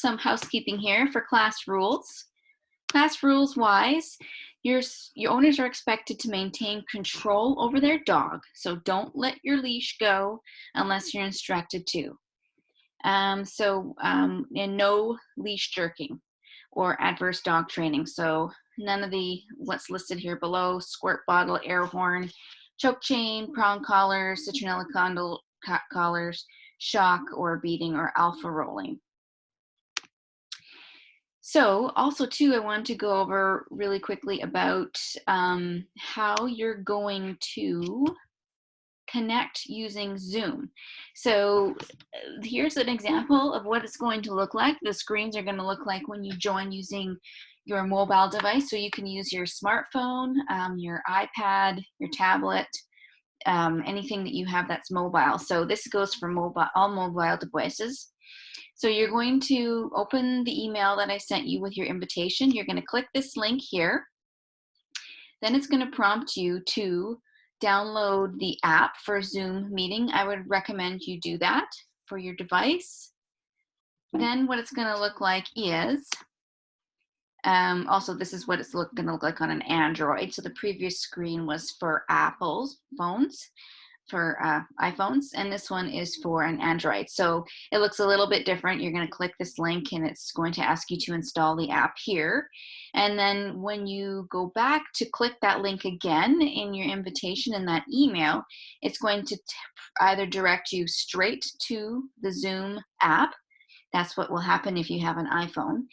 some housekeeping here for class rules. Class rules wise, your owners are expected to maintain control over their dog. So don't let your leash go unless you're instructed to. And no leash jerking or adverse dog training. So none of the what's listed here below: squirt bottle, air horn, choke chain, prong collars, citronella collars, shock or beating, or alpha rolling. So also too, I wanted to go over really quickly about how you're going to connect using Zoom. So here's an example of what it's going to look like. The screens are going to look like when you join using your mobile device. So you can use your smartphone, your iPad, your tablet, anything that you have that's mobile. So this goes for all mobile devices. So you're going to open the email that I sent you with your invitation. You're going to click this link here. Then it's going to prompt you to download the app for Zoom meeting. I would recommend you do that for your device. Then what it's going to look like is, also this is what it's going to look like on an Android. So the previous screen was for Apple's phones, for iPhones, and this one is for an Android. So it looks a little bit different. You're going to click this link and it's going to ask you to install the app here. And then when you go back to click that link again in your invitation in that email, it's going to either direct you straight to the Zoom app. That's what will happen if you have an iPhone.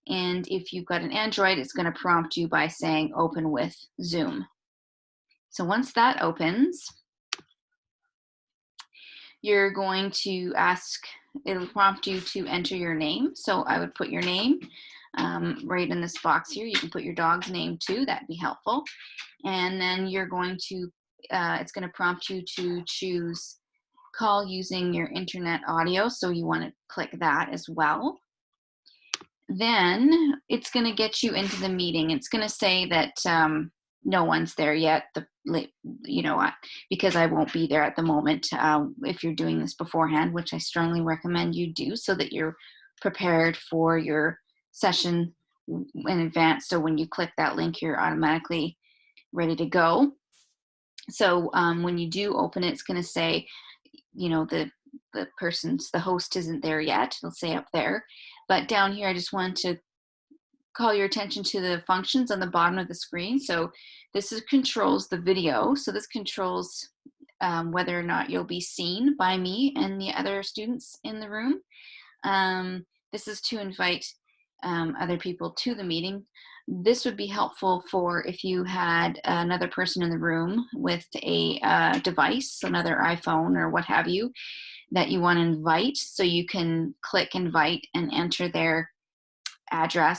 And if you've got an Android, it's going to prompt you by saying open with Zoom. So once that opens, you're going to it'll prompt you to enter your name. So I would put your name right in this box here. You can put your dog's name too, that'd be helpful. And then you're going to, it's going to prompt you to choose call using your internet audio. So you want to click that as well. Then it's going to get you into the meeting. It's going to say that no one's there yet, because I won't be there at the moment. If you're doing this beforehand, which I strongly recommend you do, so that you're prepared for your session in advance. So when you click that link, you're automatically ready to go. So when you do open it, it's going to say, the host isn't there yet. It'll say up there. But down here, I just want to call your attention to the functions on the bottom of the screen. So this controls the video. So this controls whether or not you'll be seen by me and the other students in the room. This is to invite other people to the meeting. This would be helpful for if you had another person in the room with a device, another iPhone or what have you, that you want to invite. So you can click invite and enter their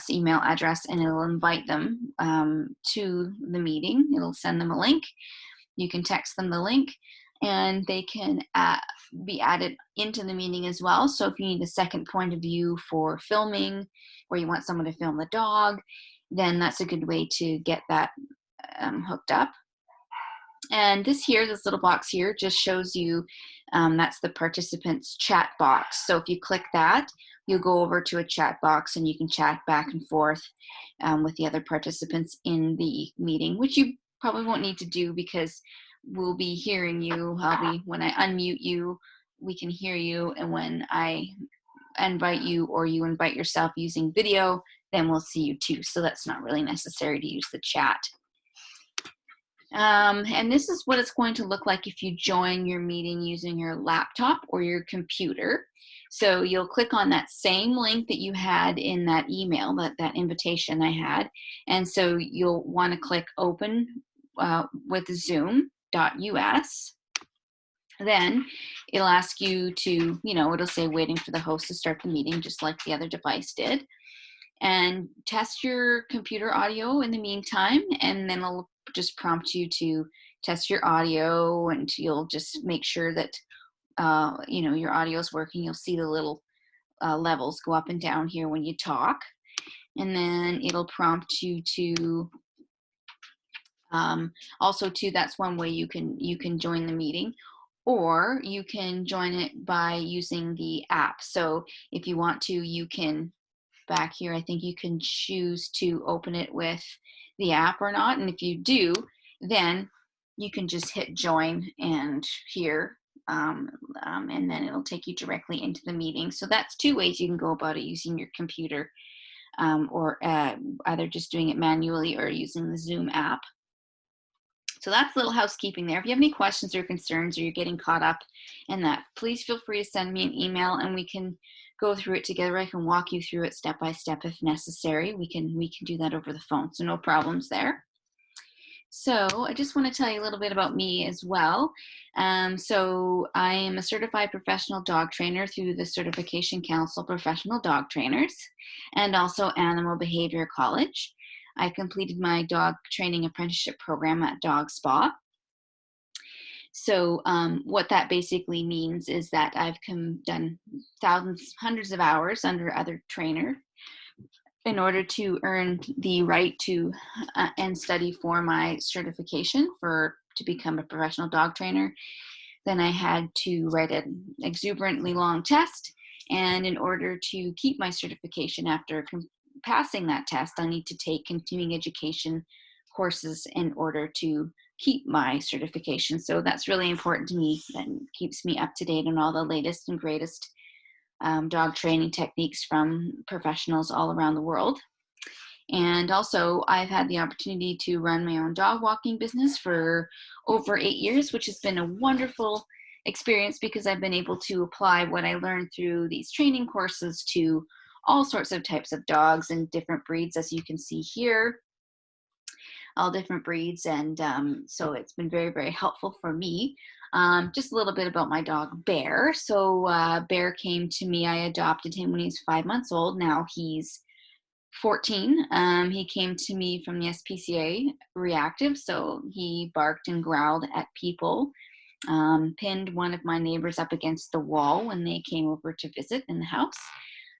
email address, and it'll invite them to the meeting. It'll send them a link. You can text them the link, and they can be added into the meeting as well. So if you need a second point of view for filming, or you want someone to film the dog, then that's a good way to get that hooked up. And this little box here just shows you, that's the participants chat box. So if you click that, you'll go over to a chat box and you can chat back and forth with the other participants in the meeting, which you probably won't need to do because we'll be hearing you. When I unmute you, we can hear you. And when I invite you or you invite yourself using video, then we'll see you too. So that's not really necessary to use the chat. And this is what it's going to look like if you join your meeting using your laptop or your computer. So you'll click on that same link that you had in that email, that invitation I had. And so you'll want to click open with zoom.us. Then it'll ask you to, it'll say waiting for the host to start the meeting, just like the other device did. And test your computer audio in the meantime, and then it'll just prompt you to test your audio, and you'll just make sure that your audio is working. You'll see the little levels go up and down here when you talk, and then it'll prompt you to also too, that's one way you can join the meeting, or you can join it by using the app. So if you want to, you can back here, I think you can choose to open it with the app or not. And if you do, then you can just hit join and here, and then it'll take you directly into the meeting. So that's two ways you can go about it, using your computer, or either just doing it manually or using the Zoom app. So that's a little housekeeping there. If you have any questions or concerns, or you're getting caught up in that, please feel free to send me an email and we can go through it together. I can walk you through it step by step if necessary. We can do that over the phone, so no problems there. So I just want to tell you a little bit about me as well. So I am a certified professional dog trainer through the Certification Council Professional Dog Trainers, and also Animal Behavior College. I completed my dog training apprenticeship program at Dog Spa. So what that basically means is that I've done thousands, hundreds of hours under other trainers in order to earn the right to and study for my certification to become a professional dog trainer. Then I had to write an exuberantly long test, and in order to keep my certification after passing that test, I need to take continuing education courses in order to keep my certification. So that's really important to me and keeps me up to date on all the latest and greatest dog training techniques from professionals all around the world. And also, I've had the opportunity to run my own dog walking business for over 8 years, which has been a wonderful experience because I've been able to apply what I learned through these training courses to all sorts of types of dogs and different breeds, as you can see here, all different breeds. And so it's been very, very helpful for me. Just a little bit about my dog, Bear. So Bear came to me, I adopted him when he was 5 months old. Now he's 14. He came to me from the SPCA reactive, so he barked and growled at people, pinned one of my neighbors up against the wall when they came over to visit in the house,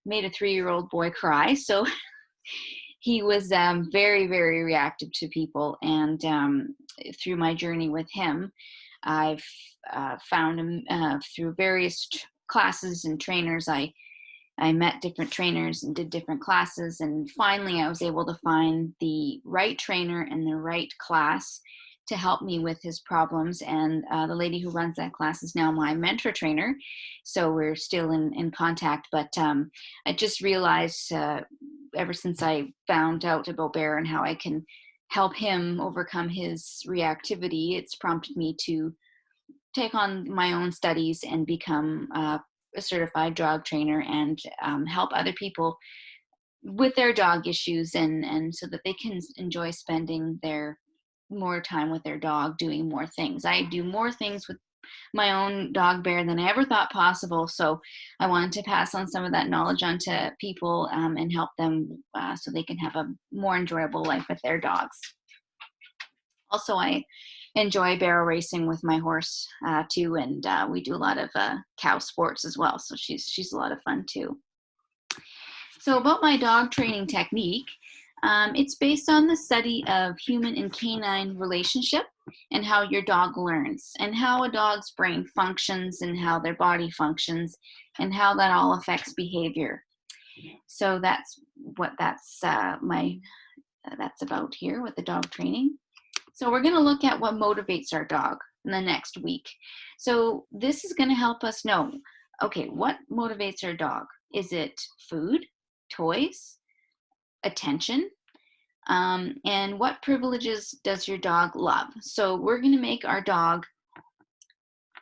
made a 3-year-old boy cry. So he was very, very reactive to people. And through my journey with him, I've found him through various classes and trainers. I met different trainers and did different classes, and finally I was able to find the right trainer and the right class to help me with his problems. And the lady who runs that class is now my mentor trainer, so we're still in contact. But I just realized ever since I found out about Bear and how I can help him overcome his reactivity, it's prompted me to take on my own studies and become a certified dog trainer and help other people with their dog issues, and so that they can enjoy spending their more time with their dog, doing more things. I do more things with my own dog, Bear, than I ever thought possible. So I wanted to pass on some of that knowledge onto people and help them so they can have a more enjoyable life with their dogs. Also, I enjoy barrel racing with my horse too, and we do a lot of cow sports as well. So she's a lot of fun too. So about my dog training technique, it's based on the study of human and canine relationship and how your dog learns and how a dog's brain functions and how their body functions and how that all affects behavior. So that's what that's about here with the dog training. So we're going to look at what motivates our dog in the next week. So this is going to help us know, okay, what motivates our dog? Is it food, toys, attention? And what privileges does your dog love? So we're going to make our dog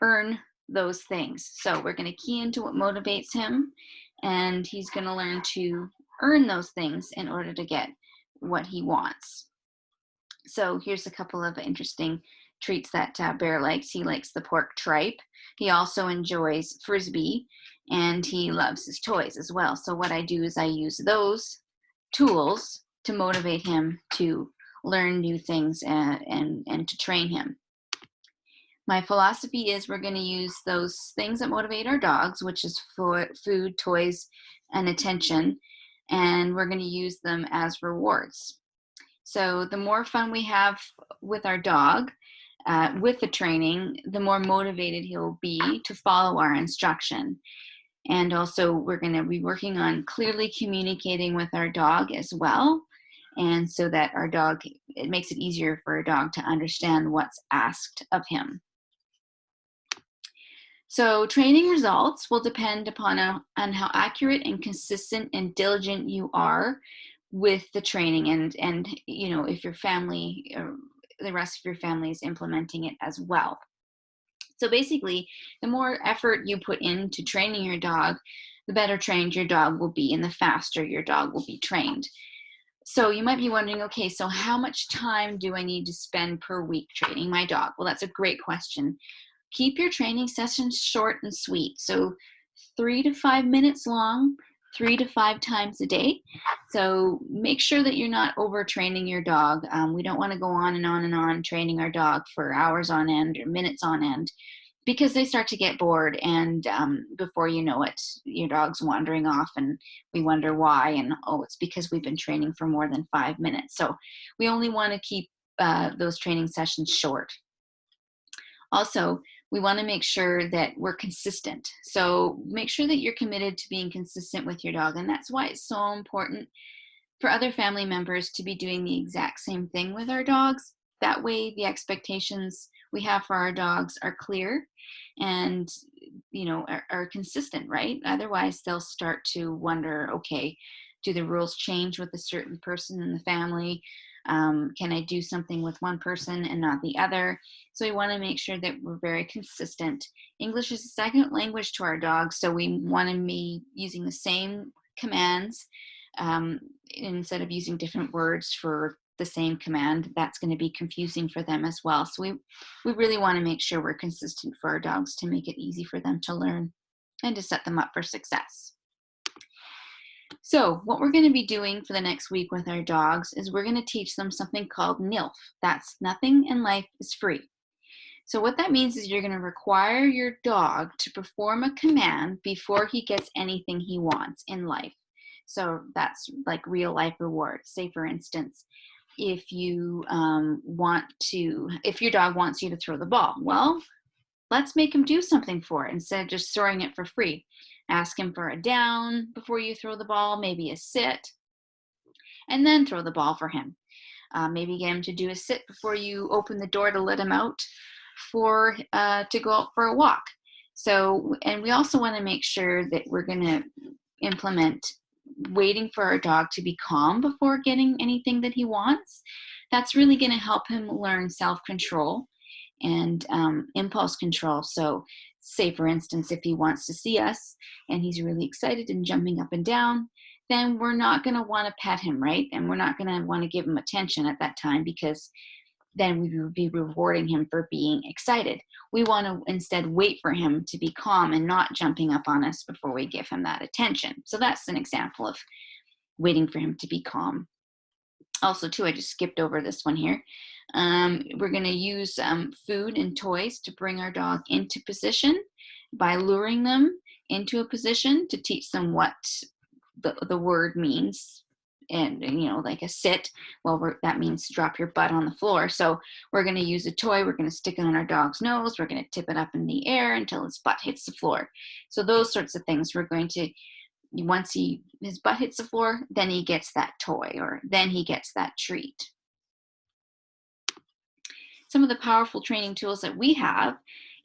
earn those things. So we're going to key into what motivates him, and he's going to learn to earn those things in order to get what he wants. So here's a couple of interesting treats that Bear likes. He likes the pork tripe. He also enjoys Frisbee, and he loves his toys as well. So what I do is I use those tools to motivate him to learn new things and to train him. My philosophy is we're going to use those things that motivate our dogs, which is food, toys, and attention, and we're going to use them as rewards. So the more fun we have with our dog, with the training, the more motivated he'll be to follow our instruction. And also we're going to be working on clearly communicating with our dog as well. And so that our dog, it makes it easier for a dog to understand what's asked of him. So training results will depend upon on how accurate and consistent and diligent you are with the training, and you know, if your family or the rest of your family is implementing it as well. So basically, the more effort you put into training your dog, the better trained your dog will be and the faster your dog will be trained. So you might be wondering, okay, so how much time do I need to spend per week training my dog? Well, that's a great question. Keep your training sessions short and sweet. So 3 to 5 minutes long, 3 to 5 times a day. So make sure that you're not overtraining your dog. We don't want to go on and on and on training our dog for hours on end or minutes on end, because they start to get bored, and before you know it, your dog's wandering off and we wonder why, and oh, it's because we've been training for more than 5 minutes. So we only want to keep those training sessions short. Also, we want to make sure that we're consistent. So make sure that you're committed to being consistent with your dog. And that's why it's so important for other family members to be doing the exact same thing with our dogs. That way, the expectations we have for our dogs are clear and, you know, are consistent, right? Otherwise, they'll start to wonder, okay, do the rules change with a certain person in the family? Can I do something with one person and not the other? So we want to make sure that we're very consistent. English is a second language to our dogs, so we want to be using the same commands instead of using different words for the same command. That's going to be confusing for them as well. So we really want to make sure we're consistent for our dogs to make it easy for them to learn and to set them up for success. So what we're going to be doing for the next week with our dogs is we're going to teach them something called NILF. That's nothing in life is free. So what that means is you're going to require your dog to perform a command before he gets anything he wants in life. So that's like real life rewards. Say, for instance, if you if your dog wants you to throw the ball, well, let's make him do something for it instead of just throwing it for free. Ask him for a down before you throw the ball, maybe a sit, and then throw the ball for him. Maybe get him to do a sit before you open the door to let him out to go out for a walk. So, and we also want to make sure that we're going to implement waiting for our dog to be calm before getting anything that he wants. That's really going to help him learn self-control and impulse control. So say, for instance, if he wants to see us and he's really excited and jumping up and down, then we're not going to want to pet him, right? And we're not going to want to give him attention at that time, because then we would be rewarding him for being excited. We want to instead wait for him to be calm and not jumping up on us before we give him that attention. So that's an example of waiting for him to be calm. Also, too, I just skipped over this one here. We're going to use food and toys to bring our dog into position by luring them into a position to teach them what the word means. And, you know, like a sit, well, that means drop your butt on the floor. So we're going to use a toy. We're going to stick it on our dog's nose. We're going to tip it up in the air until his butt hits the floor. So those sorts of things we're going to, once his butt hits the floor, then he gets that toy, or then he gets that treat. Some of the powerful training tools that we have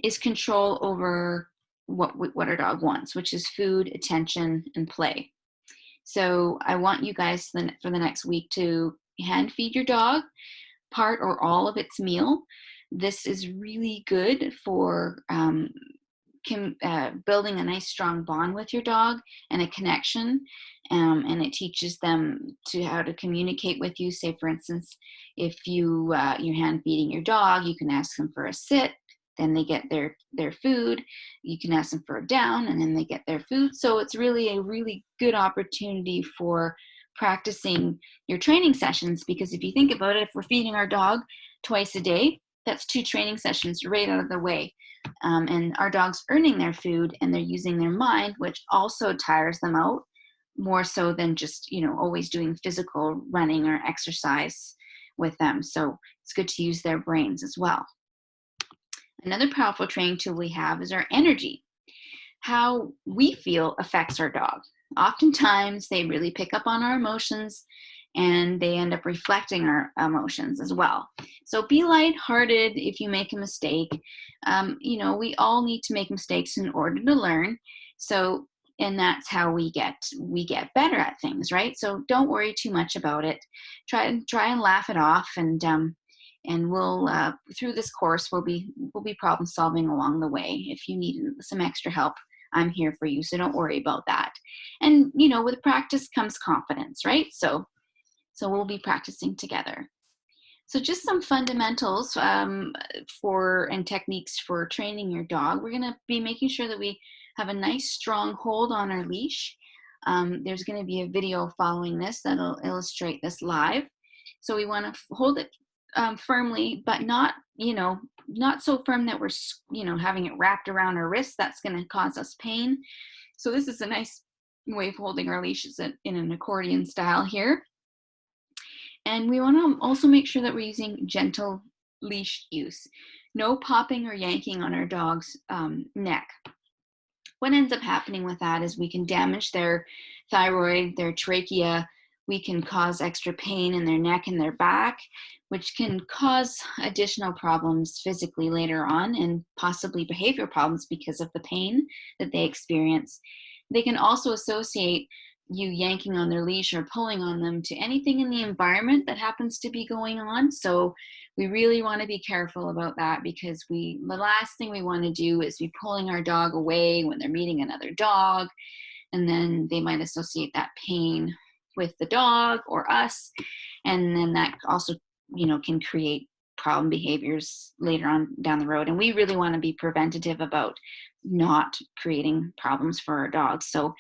is control over what our dog wants, which is food, attention, and play. So I want you guys for the next week to hand feed your dog part or all of its meal. This is really good for building a nice strong bond with your dog and a connection, and it teaches them how to communicate with you. Say, for instance, if you're hand feeding your dog, you can ask them for a sit, then they get their food. You can ask them for a down, and then they get their food. So it's really a really good opportunity for practicing your training sessions, because if you think about it, if we're feeding our dog twice a day, that's 2 training sessions right out of the way. And our dog's earning their food and they're using their mind, which also tires them out more so than just, always doing physical running or exercise with them. So it's good to use their brains as well. Another powerful training tool we have is our energy. how we feel affects our dog. Oftentimes, they really pick up on our emotions and they end up reflecting our emotions as well. So be lighthearted if you make a mistake. We all need to make mistakes in order to learn. So, and that's how we get better at things, right? So don't worry too much about it. Try and laugh it off, and we'll through this course we'll be problem solving along the way. If you need some extra help, I'm here for you, so don't worry about that. And with practice comes confidence, right? So we'll be practicing together. So just some fundamentals for and techniques for training your dog. We're going to be making sure that we have a nice strong hold on our leash. There's going to be a video following this that'll illustrate this live. So we want to hold it firmly, but not so firm that we're having it wrapped around our wrist. That's going to cause us pain. So this is a nice way of holding our leashes in an accordion style here. And we want to also make sure that we're using gentle leash use. No popping or yanking on our dog's neck. What ends up happening with that is we can damage their thyroid, their trachea. We can cause extra pain in their neck and their back, which can cause additional problems physically later on and possibly behavioral problems because of the pain that they experience. They can also associate you yanking on their leash or pulling on them to anything in the environment that happens to be going on. So we really want to be careful about that, because the last thing we want to do is be pulling our dog away when they're meeting another dog, and then they might associate that pain with the dog or us, and then that also can create problem behaviors later on down the road. And we really want to be preventative about not creating problems for our dogs, so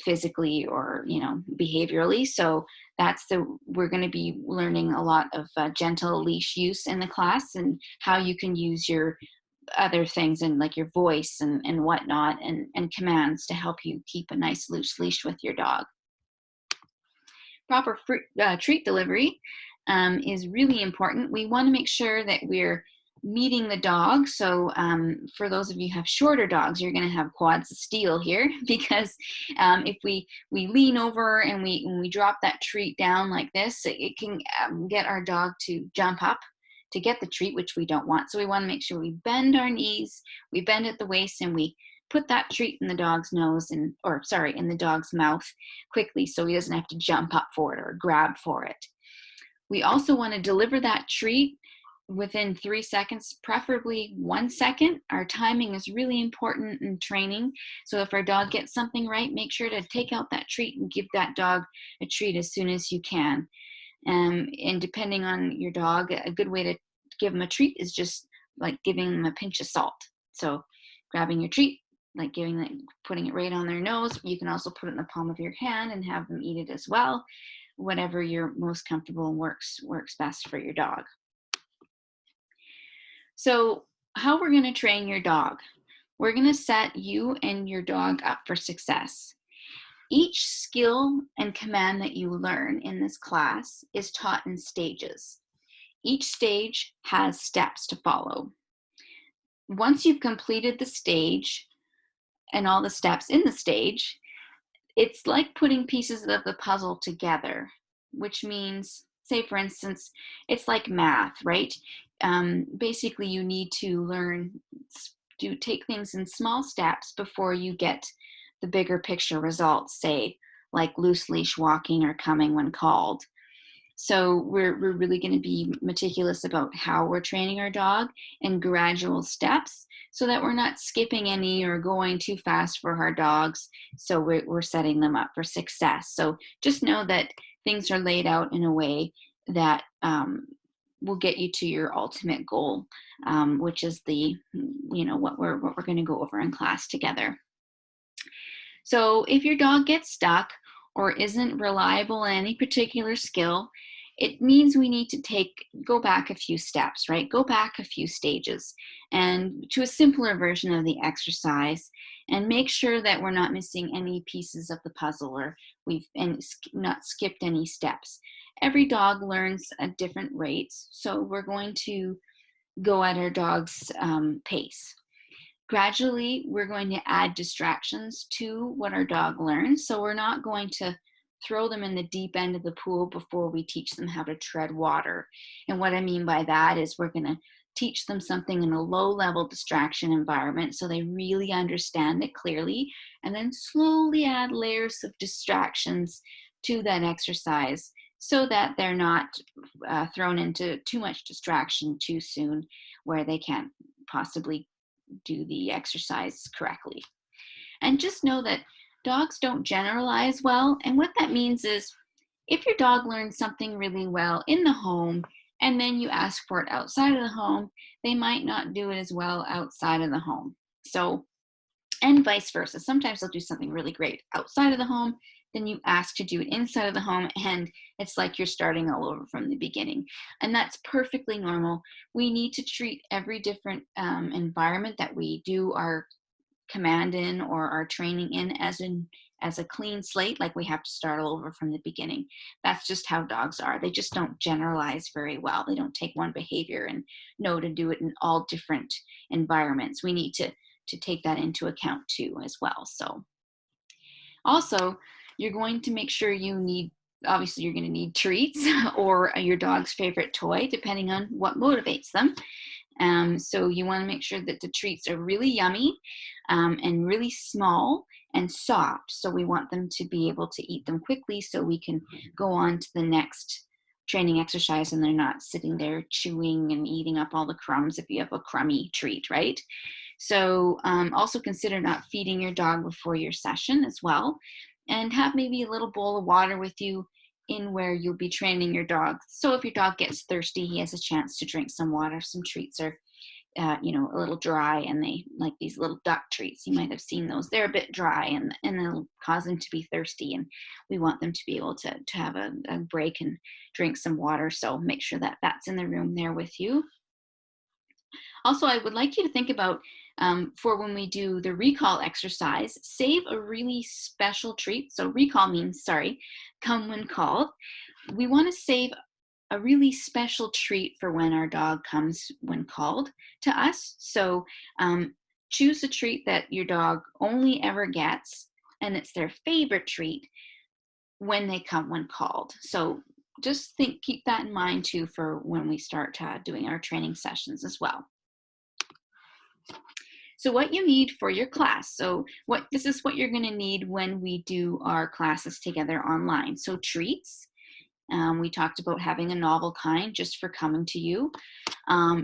physically or behaviorally. So we're going to be learning a lot of gentle leash use in the class, and how you can use your other things, and like your voice and whatnot, and commands to help you keep a nice loose leash with your dog. Proper treat delivery is really important. We want to make sure that we're meeting the dog. So for those of you who have shorter dogs, you're going to have quads of steel here, because if we lean over and we drop that treat down like this, it can get our dog to jump up to get the treat, which we don't want. So we want to make sure we bend our knees, we bend at the waist, and we put that treat in the dog's nose in the dog's mouth quickly, so he doesn't have to jump up for it or grab for it. We also want to deliver that treat within 3 seconds, preferably 1 second. Our timing is really important in training. So if our dog gets something right, make sure to take out that treat and give that dog a treat as soon as you can. And depending on your dog, a good way to give them a treat is just like giving them a pinch of salt. So grabbing your treat, like putting it right on their nose. You can also put it in the palm of your hand and have them eat it as well. Whatever you're most comfortable and works best for your dog. So how we're going to train your dog. We're going to set you and your dog up for success. Each skill and command that you learn in this class is taught in stages. Each stage has steps to follow. Once you've completed the stage and all the steps in the stage, it's like putting pieces of the puzzle together, which means, say for instance, it's like math, right? Basically, you need to learn to take things in small steps before you get the bigger picture results, say like loose leash walking or coming when called. So we're really going to be meticulous about how we're training our dog in gradual steps, so that we're not skipping any or going too fast for our dogs. So we're setting them up for success. So just know that things are laid out in a way that will get you to your ultimate goal, which is what we're going to go over in class together. So if your dog gets stuck or isn't reliable in any particular skill, it means we need to go back a few steps, right? Go back a few stages and to a simpler version of the exercise, and make sure that we're not missing any pieces of the puzzle, or we've not skipped any steps. Every dog learns at different rates, so we're going to go at our dog's pace. Gradually, we're going to add distractions to what our dog learns. So we're not going to throw them in the deep end of the pool before we teach them how to tread water. And what I mean by that is we're going to teach them something in a low level distraction environment so they really understand it clearly, and then slowly add layers of distractions to that exercise so that they're not thrown into too much distraction too soon where they can't possibly do the exercise correctly. And just know that dogs don't generalize well. And what that means is if your dog learns something really well in the home and then you ask for it outside of the home, they might not do it as well outside of the home. So, and vice versa. Sometimes they'll do something really great outside of the home, then you ask to do it inside of the home, and it's like you're starting all over from the beginning. And that's perfectly normal. We need to treat every different environment that we do our command in or our training in as a clean slate, like we have to start all over from the beginning. That's just how dogs are. They just don't generalize very well. They don't take one behavior and know to do it in all different environments. We need to take that into account too as well. So also, you're going to make sure you need, obviously you're going to need treats or your dog's favorite toy, depending on what motivates them. So you want to make sure that the treats are really yummy and really small and soft. So we want them to be able to eat them quickly so we can go on to the next training exercise and they're not sitting there chewing and eating up all the crumbs if you have a crummy treat, right? So also consider not feeding your dog before your session as well. And have maybe a little bowl of water with you in where you'll be training your dog. So if your dog gets thirsty, he has a chance to drink some water. Some treats are, a little dry, and they like these little duck treats. You might have seen those. They're a bit dry, and it'll cause them to be thirsty. And we want them to be able to have a break and drink some water. So make sure that that's in the room there with you. Also, I would like you to think about for when we do the recall exercise, save a really special treat. So recall means, sorry, come when called. We want to save a really special treat for when our dog comes when called to us. So choose a treat that your dog only ever gets, and it's their favorite treat when they come when called. So just keep that in mind too for when we start doing our training sessions as well. So what you need for your class. So this is what you're going to need when we do our classes together online. So treats. We talked about having a novel kind just for coming to you.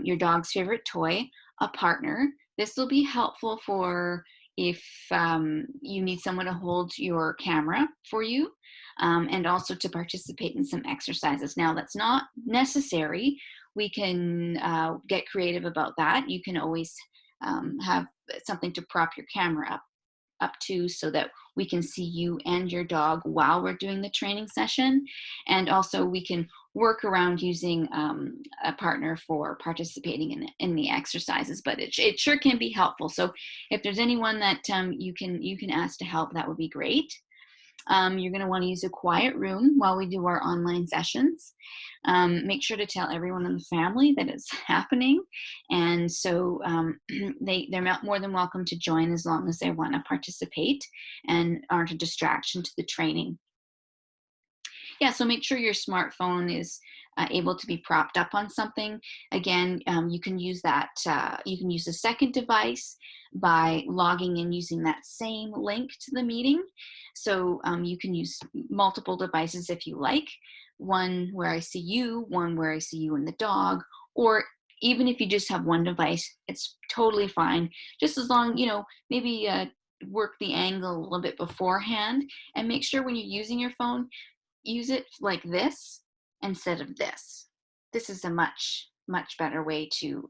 Your dog's favorite toy, a partner. This will be helpful for if you need someone to hold your camera for you, and also to participate in some exercises. Now, that's not necessary. We can get creative about that. You can always have something to prop your camera up to so that we can see you and your dog while we're doing the training session. And also we can work around using a partner for participating in the exercises, but it sure can be helpful. So if there's anyone that you can ask to help, that would be great. You're going to want to use a quiet room while we do our online sessions. Make sure to tell everyone in the family that it's happening. And so they're more than welcome to join as long as they want to participate and aren't a distraction to the training. Yeah, so make sure your smartphone is able to be propped up on something. Again, you can use that. You can use a second device by logging in using that same link to the meeting. So you can use multiple devices if you like. One where I see you, one where I see you and the dog, or even if you just have one device, it's totally fine. Just as long, maybe work the angle a little bit beforehand and make sure when you're using your phone, use it like this instead of this. This is a much better way to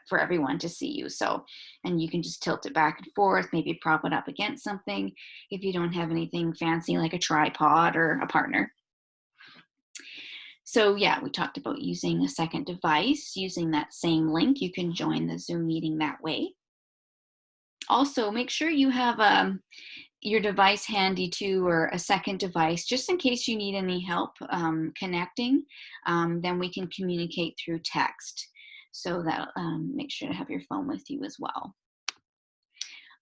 for everyone to see you. So, and you can just tilt it back and forth, maybe prop it up against something if you don't have anything fancy like a tripod or a partner. So yeah, we talked about using a second device, using that same link. You can join the Zoom meeting that way. Also, make sure you have your device handy too, or a second device, just in case you need any help connecting. Then we can communicate through text. So that make sure to have your phone with you as well.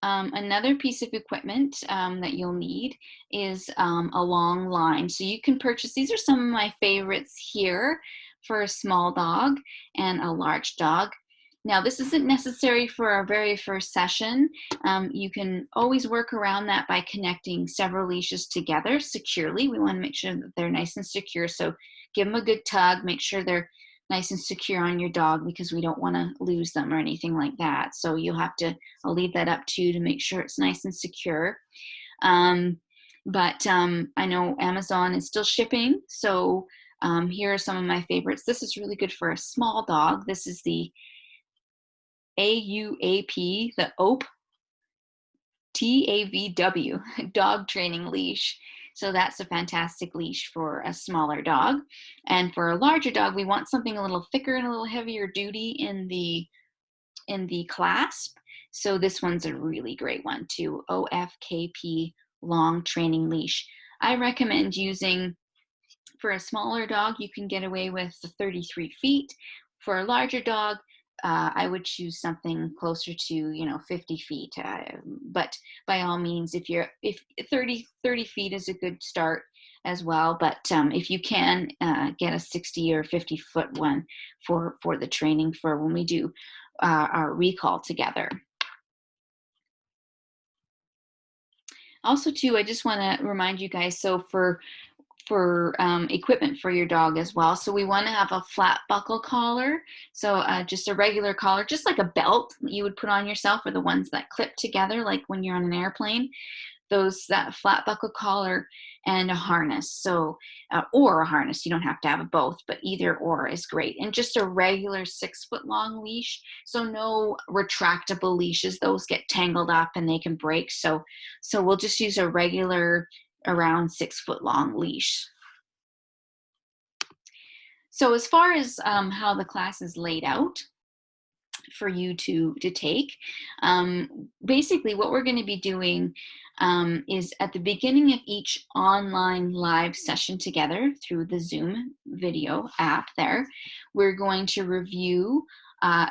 Another piece of equipment that you'll need is a long line. So you can purchase, these are some of my favorites here for a small dog and a large dog. Now, this isn't necessary for our very first session. You can always work around that by connecting several leashes together securely. We want to make sure that they're nice and secure. So give them a good tug, make sure they're nice and secure on your dog, because we don't want to lose them or anything like that. So you'll have to, I'll leave that up to you to make sure it's nice and secure. But I know Amazon is still shipping. So here are some of my favorites. This is really good for a small dog. This is the AUAP, the OAP, TAVW, dog training leash. So that's a fantastic leash for a smaller dog. And for a larger dog, we want something a little thicker and a little heavier duty in the clasp. So this one's a really great one too, OFKP long training leash. I recommend using, for a smaller dog, you can get away with the 33 feet. For a larger dog, I would choose something closer to 50 feet. But by all means, if 30 feet is a good start as well. But if you can get a 60 or 50-foot one for the training for when we do our recall together. Also, too, I just want to remind you guys, so for equipment for your dog as well. So we want to have a flat buckle collar. So just a regular collar, just like a belt you would put on yourself, or the ones that clip together, like when you're on an airplane. That flat buckle collar and a harness. So, or a harness, you don't have to have both, but either or is great. And just a regular 6-foot long leash. So no retractable leashes, those get tangled up and they can break. So we'll just use a regular around 6-foot long leash. So as far as how the class is laid out for you to take, basically what we're going to be doing is at the beginning of each online live session together through the Zoom video app there, we're going to review,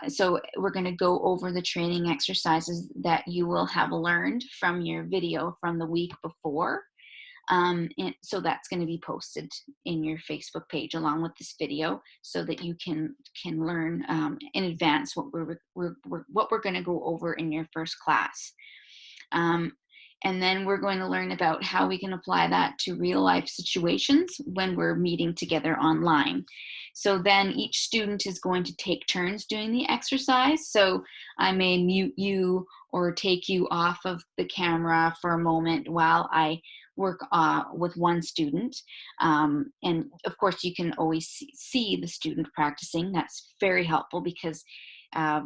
so we're going to go over the training exercises that you will have learned from your video from the week before. And so that's going to be posted in your Facebook page along with this video, so that you can learn in advance what we're going to go over in your first class. And then we're going to learn about how we can apply that to real life situations when we're meeting together online. So then each student is going to take turns doing the exercise. So I may mute you or take you off of the camera for a moment while I work with one student. And of course, you can always see the student practicing. That's very helpful, because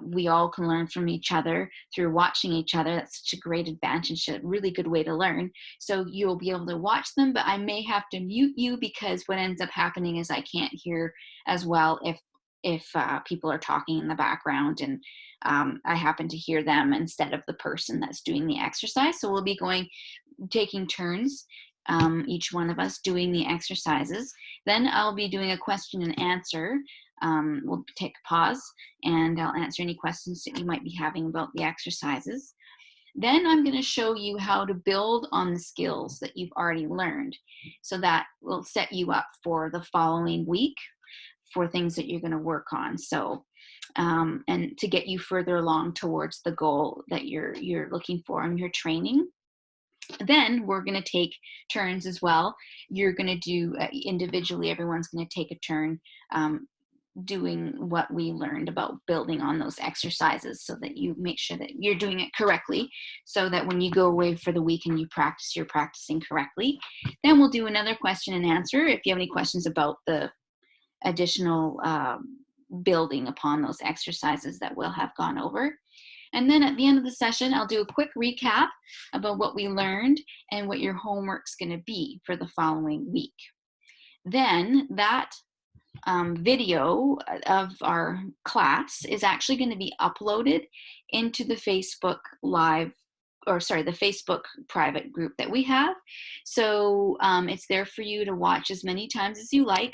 we all can learn from each other through watching each other. That's such a great advantage, a really good way to learn. So you'll be able to watch them, but I may have to mute you, because what ends up happening is I can't hear as well if people are talking in the background, and I happen to hear them instead of the person that's doing the exercise. So we'll be taking turns, each one of us doing the exercises. Then I'll be doing a question and answer. We'll take a pause and I'll answer any questions that you might be having about the exercises. Then I'm going to show you how to build on the skills that you've already learned. So that will set you up for the following week for things that you're going to work on. So, and to get you further along towards the goal that you're looking for in your training. Then we're going to take turns as well. You're going to do individually, everyone's going to take a turn doing what we learned about building on those exercises, so that you make sure that you're doing it correctly, so that when you go away for the week and you practice, you're practicing correctly. Then we'll do another question and answer if you have any questions about the additional building upon those exercises that we'll have gone over. And then at the end of the session, I'll do a quick recap about what we learned and what your homework's going to be for the following week. Then that video of our class is actually going to be uploaded into the Facebook Live, or sorry, the Facebook private group that we have. So it's there for you to watch as many times as you like,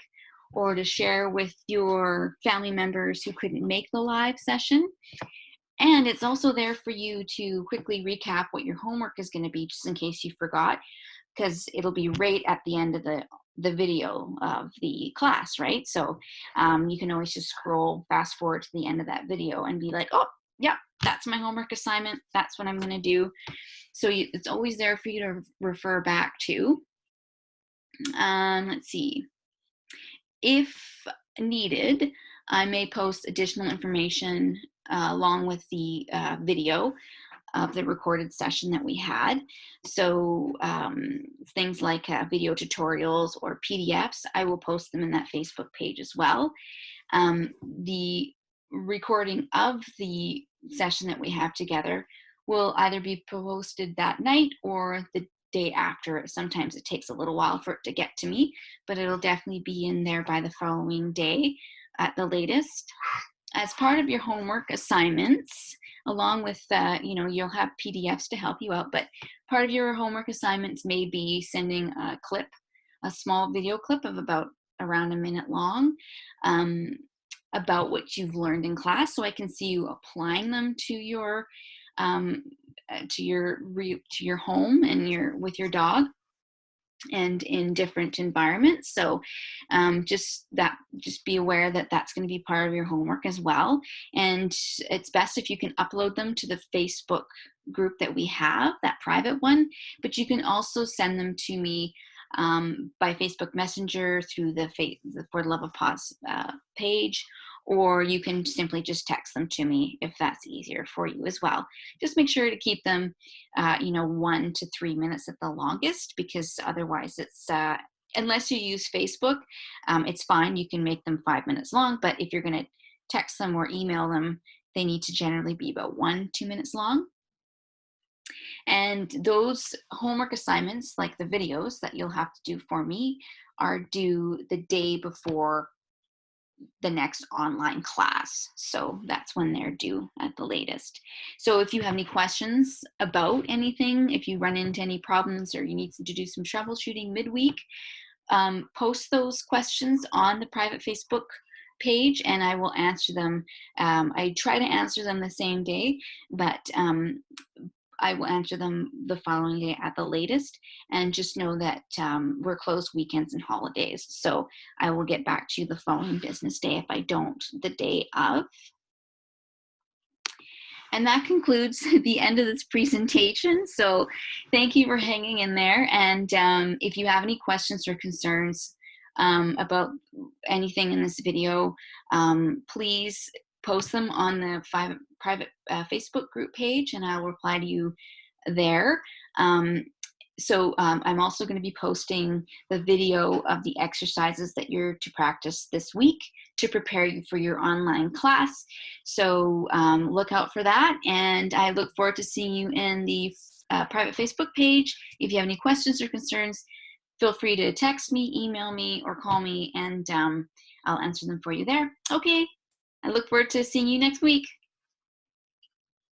or to share with your family members who couldn't make the live session. And it's also there for you to quickly recap what your homework is going to be, just in case you forgot, because it'll be right at the end of the video of the class, right? So you can always just scroll fast forward to the end of that video and be like, oh, yeah, that's my homework assignment. That's what I'm going to do. So it's always there for you to refer back to. Let's see. If needed, I may post additional information along with the video of the recorded session that we had. So things like video tutorials or PDFs, I will post them in that Facebook page as well. The recording of the session that we have together will either be posted that night or the day after. Sometimes it takes a little while for it to get to me, but it'll definitely be in there by the following day at the latest. As part of your homework assignments, along with you'll have PDFs to help you out, but part of your homework assignments may be sending a clip, a small video clip of about around a minute long, about what you've learned in class, so I can see you applying them to your home and with your dog and in different environments. So just be aware that that's going to be part of your homework as well. And it's best if you can upload them to the Facebook group that we have, that private one, but you can also send them to me by Facebook Messenger through the For the Love of Paws page, or you can simply just text them to me if that's easier for you as well. Just make sure to keep them 1 to 3 minutes at the longest, because otherwise it's unless you use Facebook, it's fine, you can make them 5 minutes long, but if you're going to text them or email them, they need to generally be about 1-2 minutes long. And those homework assignments, like the videos that you'll have to do for me, are due the day before the next online class. So that's when they're due at the latest. So if you have any questions about anything, if you run into any problems or you need to do some troubleshooting midweek, post those questions on the private Facebook page and I will answer them. I try to answer them the same day, but I will answer them the following day at the latest. And just know that we're closed weekends and holidays. So I will get back to you the following business day if I don't the day of. And that concludes the end of this presentation. So thank you for hanging in there. And if you have any questions or concerns about anything in this video, please post them on the private Facebook group page and I will reply to you there. So I'm also going to be posting the video of the exercises that you're to practice this week to prepare you for your online class. So look out for that, and I look forward to seeing you in the private Facebook page. If you have any questions or concerns, feel free to text me, email me, or call me, and I'll answer them for you there. Okay, I look forward to seeing you next week.